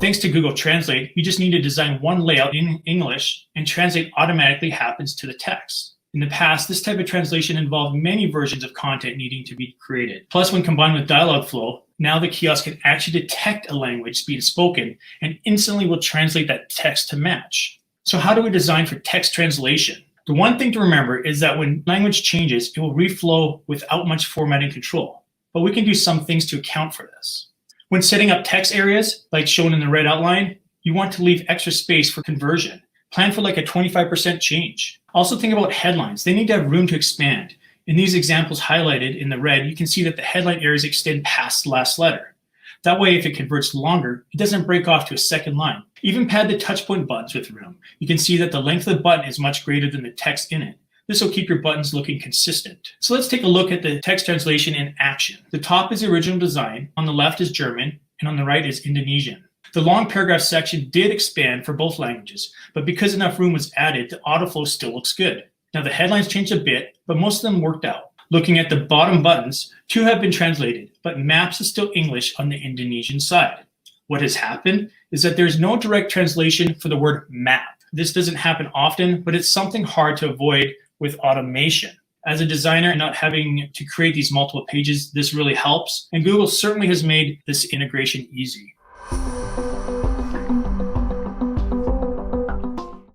Thanks to Google Translate, you just need to design one layout in English and Translate automatically happens to the text. In the past, this type of translation involved many versions of content needing to be created. Plus, when combined with Dialogflow, now the kiosk can actually detect a language being spoken and instantly will translate that text to match. So how do we design for text translation? The one thing to remember is that when language changes, it will reflow without much formatting control. But we can do some things to account for this. When setting up text areas, like shown in the red outline, you want to leave extra space for conversion. Plan for like a 25% change. Also think about headlines. They need to have room to expand. In these examples highlighted in the red, you can see that the headline areas extend past the last letter. That way, if it converts longer, it doesn't break off to a second line. Even pad the touchpoint buttons with room. You can see that the length of the button is much greater than the text in it. This will keep your buttons looking consistent. So let's take a look at the text translation in action. The top is the original design, on the left is German, and on the right is Indonesian. The long paragraph section did expand for both languages, but because enough room was added, the autoflow still looks good. Now the headlines changed a bit, but most of them worked out. Looking at the bottom buttons, 2 have been translated, but maps is still English on the Indonesian side. What has happened is that there's no direct translation for the word map. This doesn't happen often, but it's something hard to avoid with automation. As a designer and not having to create these multiple pages, this really helps, and Google certainly has made this integration easy.